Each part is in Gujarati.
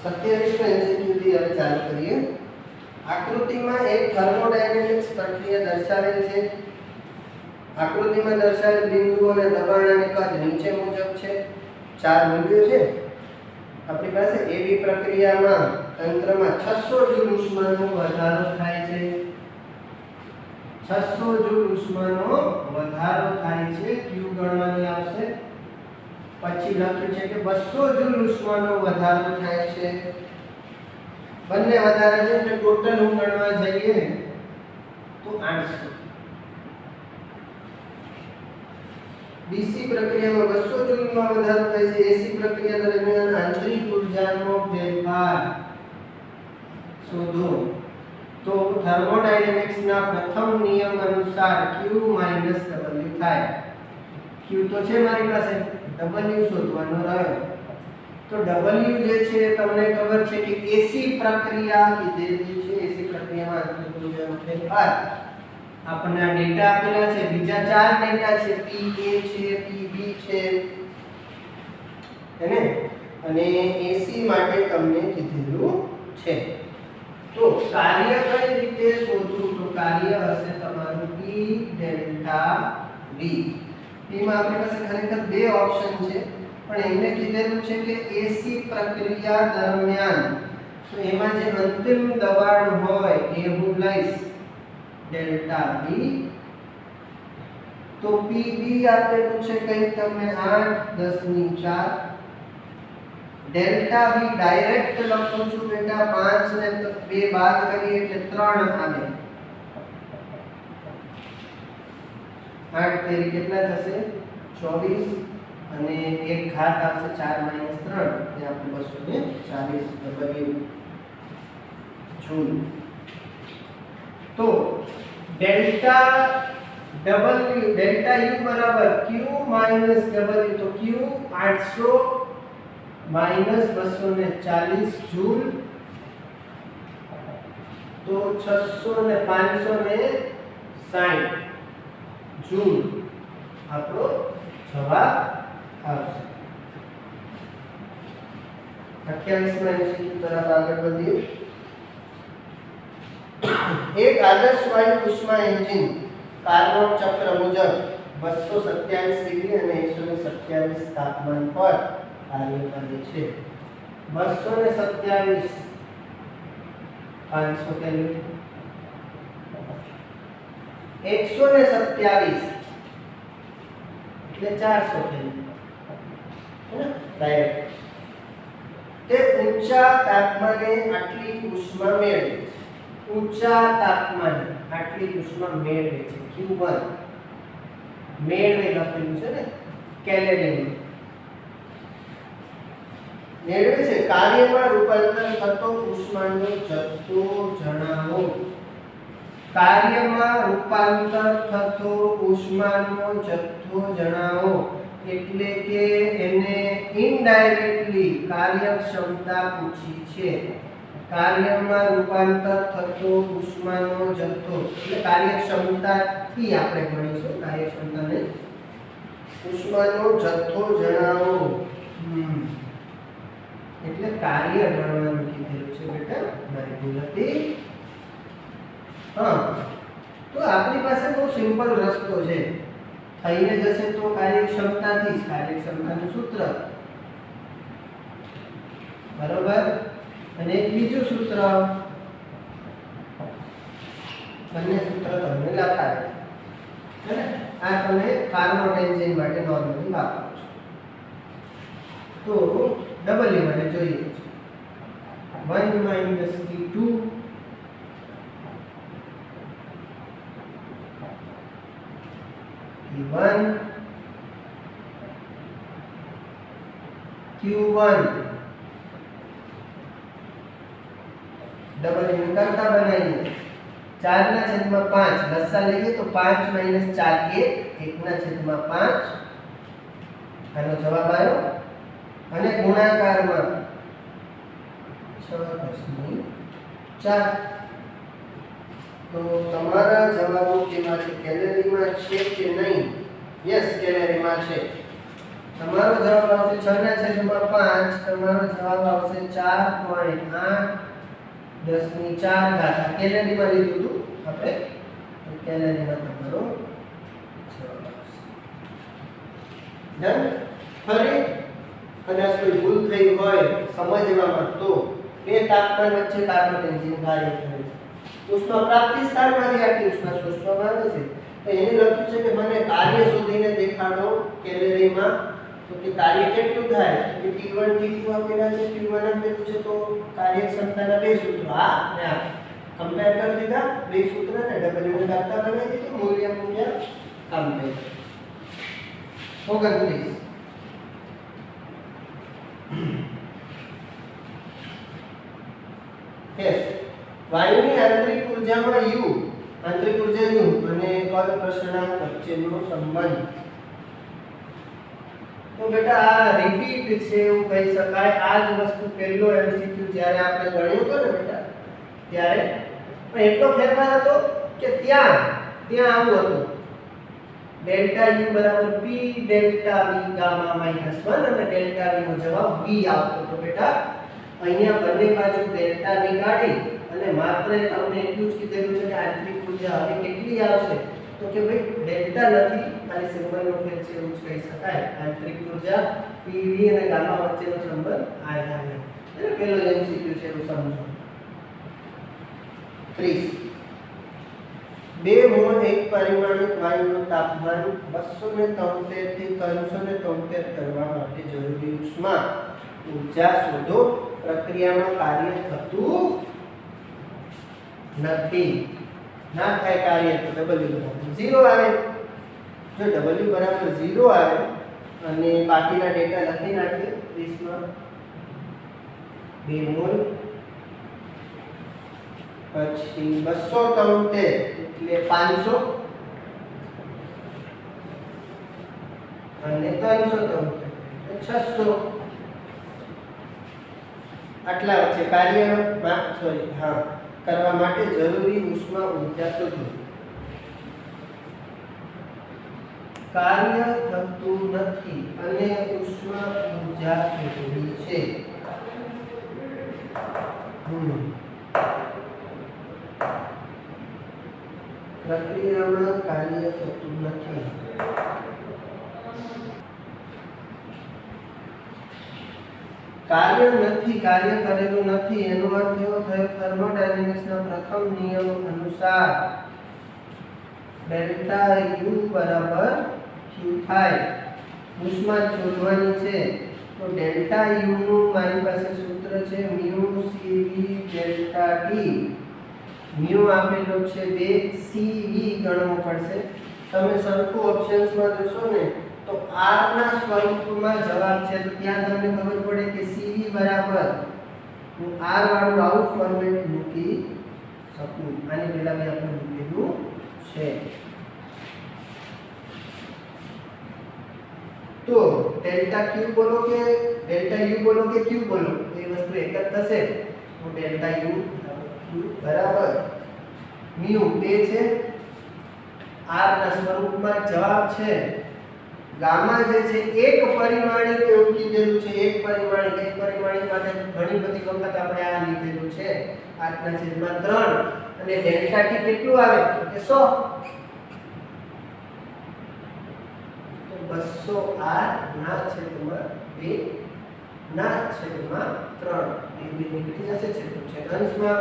27 एमसीक्यू થી હવે ચાલુ કરીએ। આકૃતિમાં એક થર્મોડાયનેમિક્સ પ્રક્રિયા દર્શાવેલ છે। આકૃતિમાં દર્શાવેલ બિંદુઓના દબાણ અને કદ નીચે મુજબ છે। ચાર મૂલ્યો છે। આપણી પાસે એવી પ્રક્રિયામાં તંત્રમાં 600 જૂલ ઉષ્માનો વધારો થાય છે। 600 જૂલ ઉષ્માનો વધારો થાય છે। ક્યુ ગણવાની આવશે। પછી લખ્યું છે કે 200 જૂલ ઉષ્માનો વધારો થાય છે। બંને વધારે છે એટલે ટોટલ હું ગણવા જઈએ તો 800। બીસી પ્રક્રિયામાં 200 જૂલમાં વધારો થાય છે। એસી પ્રક્રિયા દરમિયાન આંતરિક ઊર્જાનો ફેરફાર શોધો। તો થર્મોડાયનેમિક્સના પ્રથમ નિયમ અનુસાર Q - W થાય। Q તો છે મારી પાસે, W શોધવાનો રહ્યો। તો W જે છે તમને ખબર છે કે એસી પ્રક્રિયા કીધેલી છે। એસી પ્રક્રિયામાં આંતરિક ઊર્જાનો ફેરફાર આપણને આ ડેટા આપેલા છે। બીજા ચાર ડેટા છે, PA છે, PB છે, હે ને? અને એસી માટે તમને કીધેલું છે। તો કાર્ય કઈ રીતે શોધવું? તો કાર્ય હશે તમારું P ડેલ્ટા V। એમાં આપણી પાસે ખરેખર બે ઓપ્શન છે, પણ એમને કીધેલું છે કે એસી પ્રક્રિયા દરમિયાન તો એમાં જે અંતિમ દબાણ હોય એ હું લઈશ ડેલ્ટા V। તો PB આપેલું છે કઈ તમે 8×10⁴। ડેલ્ટા V ડાયરેક્ટ લખું છું બેટા, 5 ને 2 બાદ કરીએ એટલે 3 આવે। 8 તેરી કેટલા થશે? 24 અને 1 ઘાત આવશે 4 - 3 એ આપણે 240 જૂલ। તો ડેલ્ટા U બરાબર Q - W। તો Q 800 - 240 જૂલ। તો 600 ને 560 જૂલ આપણો જવાબ આવશે। 28માં એમસીક્યુ તરફ આગળ વધીએ। એક આદર્શ વાયુ ઉષ્મા એન્જિન કાર્નોટ ચક્ર મુજબ 227 ડિગ્રી અને 127 તાપમાન પર કાર્ય કરે છે। 227 500 કેલ્વિન, 127 એટલે 400 કેલ્વિન, હે ને? ડાયરેક્ટ તે ઊંચા તાપમાને આટલી ઉષ્મા મેળવે છે। ઊંચા તાપમાને આટલી ઉષ્મા મેળવે છે। Q1 મેળવે લખેલું છે ને કેલેરીમાં મેળવે છે। કાર્યમાં રૂપાંતર થતો ઉષ્માનો જથ્થો જણાવો। કાર્યમાં રૂપાંતર થતો ઉષ્માનો જથ્થો જણાવો એટલે કે એને ઇનડાયરેક્ટલી કાર્યક્ષમતા પૂછી છે। કાર્યમાં રૂપાંતર થતો ઉષ્માનો જથ્થો એટલે કાર્યક્ષમતાથી આપણે ગણીશું। કાર્યક્ષમતાને ઉષ્માનો જથ્થો જણાવો એટલે કાર્ય ગણવાનું કીધેલું છે બેટા, મારી ભૂલ હતી। તો આપણી પાસે બહુ સિમ્પલ રસ્તો છે। થઈને જશે તો કાર્યક્ષમતાથી જ, કાર્યક્ષમતાનું સૂત્ર બરોબર। અને એક બીજું સૂત્ર, બંને સૂત્ર તમને લખાવે છે ને? આ તમે કાર્નોટ એન્જિન માટે નોર્મલી વાપરો છો। તો W માટે જોઈએ છે 1 - T2 T1 Q1 W કરતા બનાવીએ 4/5 લસા લઈએ તો 5 - 4 1/5 આનો જવાબ આવ્યો। અને ગુણાકારમાં 6/4। તો તમારા જવાબો કેવા છે? કેલેરીમાં છે કે નહીં? યસ, કેલેરીમાં છે। તમારો જવાબ આવશે 6 ના છેદમાં 5, તમારો જવાબ આવશે 4.8 10 ની 4 ઘાત. કેલેરીમાં લીધું હતું આપણે, તો કેલેરીમાં તમારો જવાબ આવશે. ડન. ફરી કદાચ કોઈ ભૂલ થઈ હોય સમજવામાં તો બે તાપમાન વચ્ચે કાર્બન એન્જિન કાર્ય કરે છે. ઉષ્મા પ્રાપ્તિ સ્થાનમાંથી આટલી ઉષ્મા શોષવામાં આવે છે. તો એને લખ્યું છે કે મને કાર્ય શોધીને દેખાડો કેલેરીમાં. તો કે કાર્ય કેટલું થાય કે T1 T2 આપેલા છે, T1 આપેલું છે, તો કાર્યક્ષમતાના બે સૂત્રો આ ને આ કમ્પેર કરી દીધા. બે સૂત્રને W ને કરતા બનાવી દીધું, મૂલ્ય કમ્પેર. 29 yes વાયુની આંતરિક ઊર્જામાં U, આંતરિક ઊર્જા U અને કદ પ્રસરણાંક વચ્ચેનો સંબંધ. તો બેટા આ રિપીટ છે એવું કહી શકાય. આ જ વસ્તુ પહેલો MCQ જ્યારે આપણે ગણ્યું હતું ને બેટા ત્યારે, પણ એટલો ફેરફાર હતો કે ત્યાં આવું હતું ડેલ્ટા U બરાબર P delta V gamma minus 1 અને ડેલ્ટા V નો જવાબ V આવતો. તો બેટા અહીંયા બંને બાજુ ડેલ્ટા નીકાળી અને માત્ર તમને એટલું જ કીધેલું છે કે આંતરિક ઊર્જા હવે કેટલી આવશે, તો કે ભાઈ ડેલ્ટા નથી, ખાલી સિમ્બોલનો ફેર છે એવું જ કહી શકાય. આંતરિક ઊર્જા PV અને ગામા વચ્ચેનો સંબંધ આ જાણે. એટલે પેલો MCQ છે એવું સમજો. 30 2 મોલ એક પરિમાણિક વાયુનું તાપમાન 273 થી 373 કરવા માટે જરૂરી ઉષ્મા ઊર્જા શોધો. પ્રક્રિયામાં કાર્ય થતું નથી. ના થાય કાર્ય તો W બરાબર 0 આવે. જો W બરાબર 0 આવે અને બાકીના ડેટા લખી નાખીએ 30 માં 2 મોલ પછી 273 એટલે 500 અને 373 600 આટલા વચ્ચે કાર્ય કરવા માટે જરૂરી ઉષ્મા ઊર્જા શોધો. કાર્ય થતું નથી અને ઉષ્મા ઊર્જા શોધવી છે. પ્રક્રિયામાં કાર્ય થતું નથી. કાર્ય નથી, કાર્ય કરેલું નથી એનો અર્થ એવો થયો થર્મોડાયનેમિક્સના પ્રથમ નિયમ અનુસાર ડેલ્ટા U બરાબર Q થાય. ઉષ્મા શોધવાની છે તો ડેલ્ટા U નું મારી પાસે સૂત્ર છે mu CV delta T. mu આપેલો છે 2, CV ગણવો પડશે. તમે સરખું ઓપ્શન્સમાં જોશો ને તો R ના સ્વરૂપમાં જવાબ છે, તો ત્યાં તમને ખબર પડે કે CV બરાબર હું R વાળું આવું ફોર્મેટ મૂકી શકું. આની પહેલા મેં આપણે મૂકેલું છે. તો ડેલ્ટા Q બોલો કે ડેલ્ટા U બોલો કે Q બોલો, એ વસ્તુ એક જ થશે. તો ડેલ્ટા U Q બરાબર mu 2 છે. R ના સ્વરૂપમાં જવાબ છે. ગામા જે છે એક પરિમાણિક એવું કીધેલું છે. એક પરિમાણિક માટે ઘણી બધી વખત આપણે આ લીધેલું છે 8/3 અને ડેલ્ટા T કેટલું આવે કે 100. તો 200 R ના છેદમાં 2 ના છેદમાં 3 એ બે નીકળી જશે છે. તો છેદાંશમાં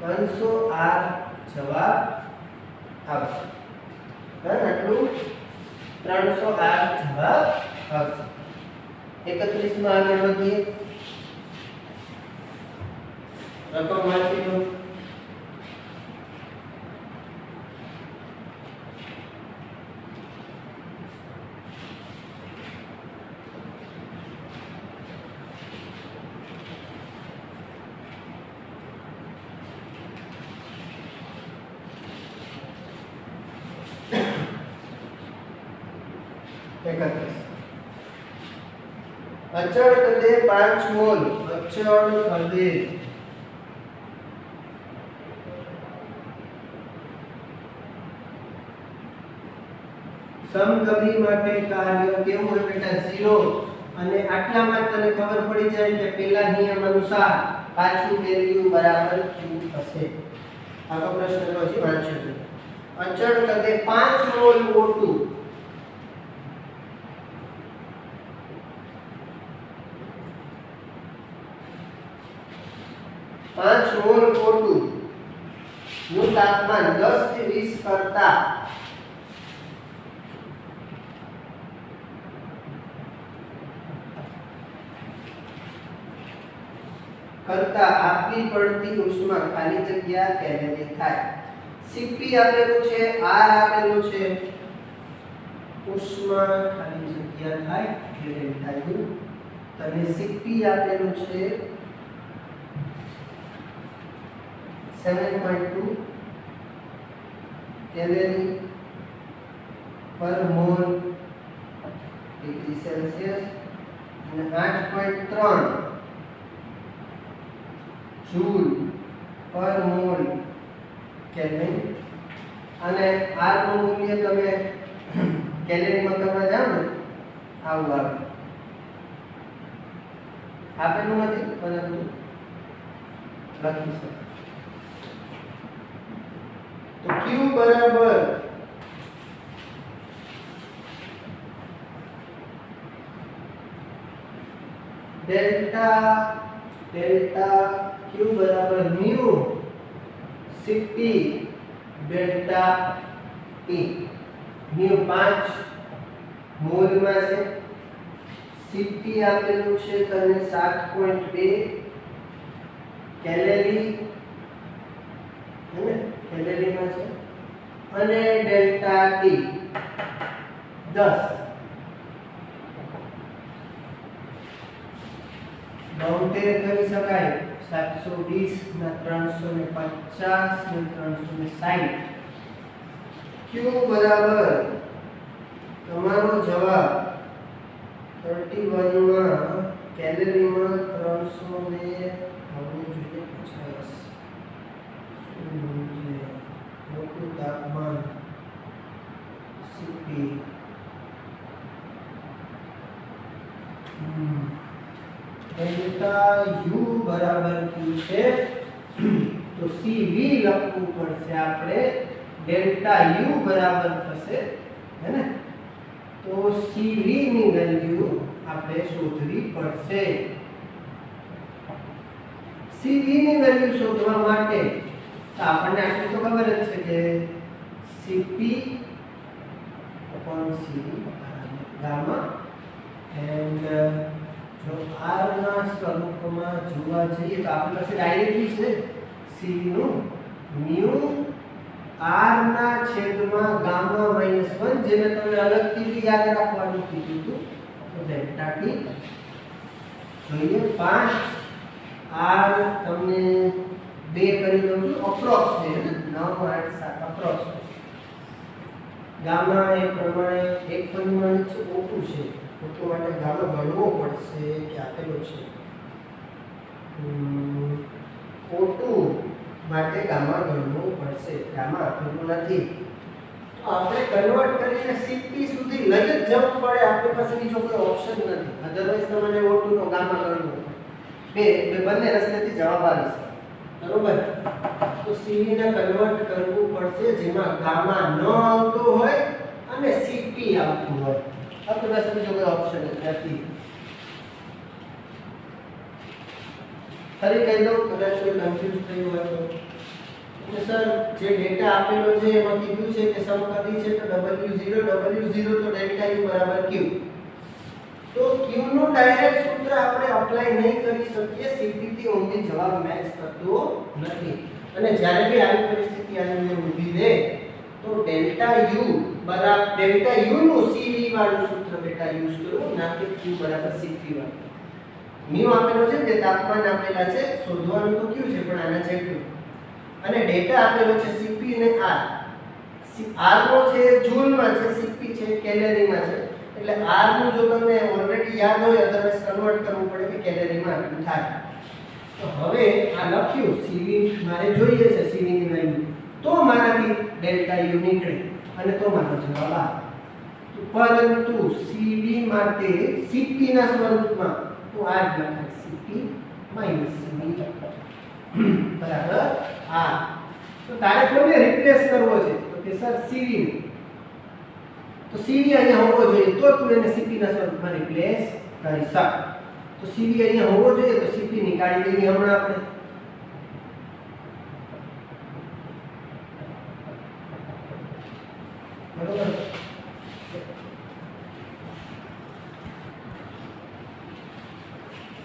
300 R જવાબ આવશે. આટલું 300 R જવાબ આવશે. 31 માં આગળ વધીએ. રકમ વાંચી લો. અચળ કદે 5 મોલ અચળ કદે સમકક્ષ માટે કાર્ય કેવું હોય બેટા 0 અને આટલામાં જ તને ખબર પડી જાય કે પેલા નિયમ અનુસાર પાછું વેલ્યુ બરાબર q હશે. આગળ પ્રશ્ન તો હજી વાંચ્યો છે. અચળ કદે 5 મોલ O2 5 મોલ O2 નું તાપમાન 10 થી 20 કરતા આપવી પડતી ઉષ્મા ખાલી જગ્યા કેલરી થાય. Cp આપેલું છે, R આપેલું છે, ઉષ્મા ખાલી જગ્યા થાય કેલરી થાય. અને Cp આપેલું છે 7.2 કેલરી પર મોલ ડિગ્રી સેલ્સિયસ અને 8.3 જૂલ પર મોલ કેલ્વિન. અને R નું મૂલ્ય તમે કેલરીમાં કરવા જાઓ ને આવું આવે. આપેલું નથી પરંતુ લખી શકો. તો Q બરાબર ડેલ્ટા Q બરાબર mu Cp delta T. mu 5 mall માં છે, Cp આપેલું છે તને 7.2 કેલરી કેલરીમાં છે, અને ડેલ્ટા T 10. 72 કરી શકાય. 720 ના 350 ને 360. Q બરાબર તમારો જવાબ 31 માં કેલરીમાં 300 ને હોવું જોઈએ 50. મોટું તાપમાન Cp ડેલ્ટા U બરાબર Q છે. તો CV લખવું પડશે આપણે. ડેલ્ટા U બરાબર થશે હે ને. તો CV ની વેલ્યુ આપણે શોધવી પડશે. CV ની વેલ્યુ શોધવા માટે તો આપણને આટલું તો ખબર જ છે કે Cp CV ગામા એન્ડ જો R ના સ્વરૂપમાં જોવા જઈએ તો આપણી પાસે ડાયરેક્ટલી છે CV નું mu R ના છેદમાં ગામા -1 જેને તમે અલગથી યાદ રાખવાનું કીધું હતું. તો ડેલ્ટા T જોઈએ 5 R તમને 2 કરી દઉં છું અપ્રોક્સ છે ને 9 8 7 અપ્રોક્સ. ગામા એ પ્રમાણે એક પરિમાણ છે O2 છે. O2 માટે ગામા ગણવો પડશે કે આપેલો છે. O2 માટે ગામા ગણવું પડશે. ગામા આપેલું નથી. તો આપણે કન્વર્ટ કરીને Cp સુધી લઈ જ જવું પડે. આપણી પાસે બીજો કોઈ ઓપ્શન નથી. અધરવાઇઝ તમારે O2 નો ગામા ગણવો પડે. બંને રસ્તેથી જવાબ આવી શકે. બરોબર. તો Cv ને કન્વર્ટ કરવું પડશે જેમાં ગામા ન આવતો હોય અને Cp આવતું હોય. આપણી પાસે બીજો કોઈ ઓપ્શન નથી. ફરી કહી દઉં કદાચ કોઈ કન્ફ્યુઝ થયું હોય તો. સર જે ડેટા આપેલો છે એમાં કીધું છે કે સમકદી છે તો W0 તો ડેલ્ટા U બરાબર Q. તો Q નું ડાયરેક્ટ સૂત્ર આપણે અપ્લાય નહીં કરી શકીએ. Cp થી ઓનલી જવાબ મેચ થતો નથી. અને જ્યારે બી આવી પરિસ્થિતિ આવીને ઊભી રહે તો ડેલ્ટા U બરાબર ડેલ્ટા U નું CV વાળું સૂત્ર બેટા યુઝ કરવું, ના કે Q બરાબર Cp વાળું. mu આપેલો છે તે તાપમાન આપેલા છે, શોધવાનું તો Q છે પણ આના જેટલું. અને ડેટા આપેલો છે Cp અને R. R નો છે જૂલમાં છે, Cp છે કેલરીમાં છે. એટલે R નું જો તમને ઓલરેડી યાદ હોય અધરવાઇઝ કન્વર્ટ કરવું પડે કે કેલરીમાં આટલું થાય. તો હવે આ લખ્યું CV મારે જોઈએ છે CV ની વેલ્યુ. તો મારાથી ડેલ્ટા U નીકળે અને તો મારો જવાબ આવે. પરંતુ CV માટે CP ના સ્વરૂપમાં તો આ જ લખાય CP CV બરાબર આ. તો તારે કોને રિપ્લેસ કરવો છે તો કે સર CV ને. તો CV અહીંયા હોવો જોઈએ તો તું એને CP ના સ્વરૂપમાં રિપ્લેસ કરી શક. તો CV અહીંયા હોવો જોઈએ તો CP નીકાળી દઈએ હમણાં આપણે. બરોબર.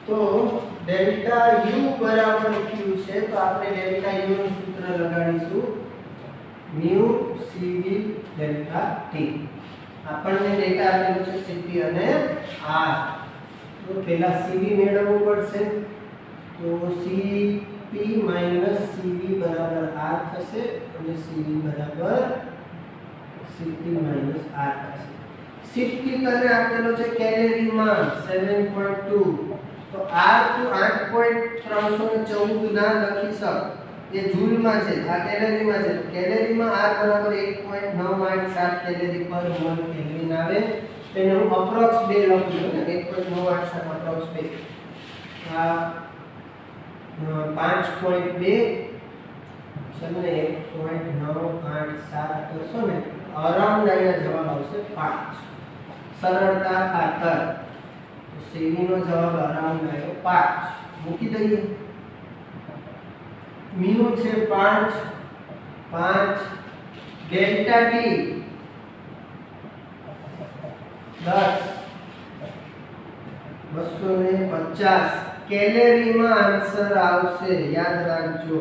તો ડેલ્ટા U બરાબર Q છે તો આપણે ડેલ્ટા U નું સૂત્ર લગાડીશું mu CV ડેલ્ટા T. આપણને ડેટા આપેલો છે CP અને R. તો પહેલા CV મેળવવું પડશે તો CP CV બરાબર R થશે અને CV બરાબર CP R થશે. CP તને આપેલો છે કેલેરીમાં 7.2 તો R તું 8.314 ના લખી શક. એ જૂલમાં છે આ કેલેરીમાં છે. કેલેરીમાં R બરાબર 1.987 કેલેરી પર મોલ કેલ્વિન આવે. તેને હું અપ્રોક્સ 2 લખું છું ને 1.987 અપ્રોક્સ 2 આ 5.2 ચલો ને 1.987 કરશો ને અરાઉન્ડ અહીંયા જવાબ આવશે 5. સરળતા ખાતર તો CV નો જવાબ અરાઉન્ડ આવ્યો 5. મૂકી દઈએ. mu છે 5 ડેલ્ટા T 10 250 કેલેરીમાં આન્સર આવશે. યાદ રાખજો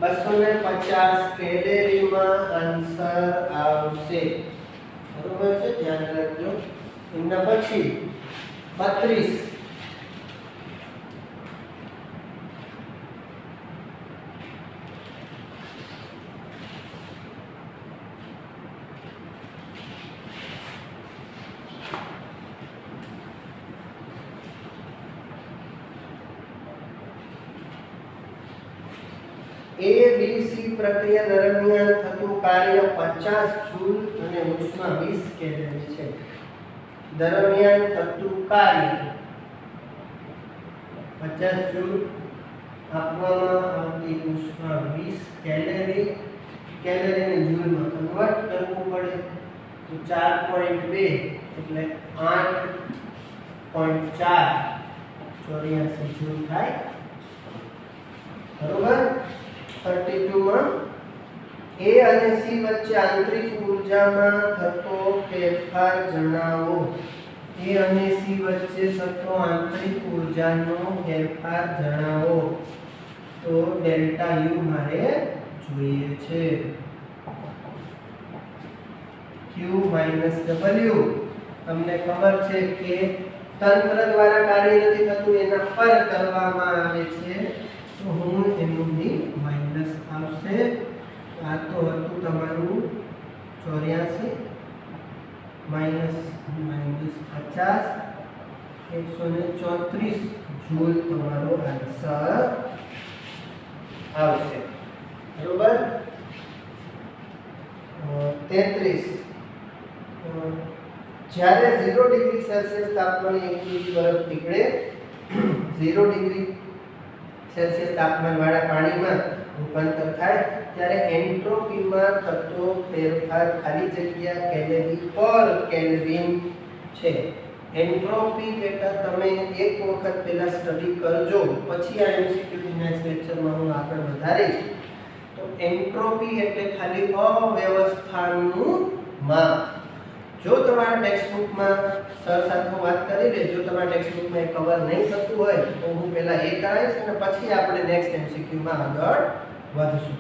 250 કેલેરીમાં આન્સર આવશે. બરોબર છે ધ્યાન રાખજો. એના પછી 32 ABC પ્રક્રિયા દરમિયાન થતું કાર્ય 50 જૂલ અને ઉષ્મા 20 કેલરી છે. દરમિયાન થતું કાર્ય 50 જૂલ આપવામાં આવતી ઉષ્મા 20 કેલરી. કેલરીને જૂલમાં કન્વર્ટ કરવું પડે તો 4.2 એટલે 8.4 જૂલ થાય. બરોબર. 32 માં A અને C વચ્ચે આંતરિક ઊર્જામાં થતો ફેરફાર જણાવો. A અને C વચ્ચે થતો આંતરિક ઊર્જાનો ફેરફાર જણાવો. તો ડેલ્ટા U મારે જોઈએ છે. Q - W તમને ખબર છે કે તંત્ર દ્વારા કાર્ય નથી થતું એના પર કરવામાં આવે છે. તો હું એનું બી માઈનસ આવશે. આ તો હતું તમારું 84 માઈનસ 50 134 જૂલ તમારો આન્સર આવશે. બરોબર. 33 જ્યારે 0 ડિગ્રી સેલ્સિયસ તાપમાને 1 મિલી બરફ પીગળે 0 ડિગ્રી સેલ્સિયસ તાપમાનવાળા પાણીમાં રૂપાંતર થાય ત્યારે એન્ટ્રોપીમાં થતો ફેરફાર ખાલી જગ્યા કેલરી પર કેલ્વિન છે. એન્ટ્રોપી બેટા તમે એક વખત પહેલા સ્ટડી કરજો પછી આ એમસીક્યુ નેક્સ્ટ લેક્ચરમાં હું આગળ વધારીશ. તો એન્ટ્રોપી એટલે ખાલી અવ્યવસ્થાનું માપ. જો તમારા ટેક્સ્ટબુકમાં સર સાથે વાત કરી લે, જો તમારા ટેક્સ્ટબુકમાં એ કવર નહીં થતું હોય તો હું પહેલા એ કરાવીશ અને પછી આપણે નેક્સ્ટ એમસીક્યુમાં આગળ વધશું.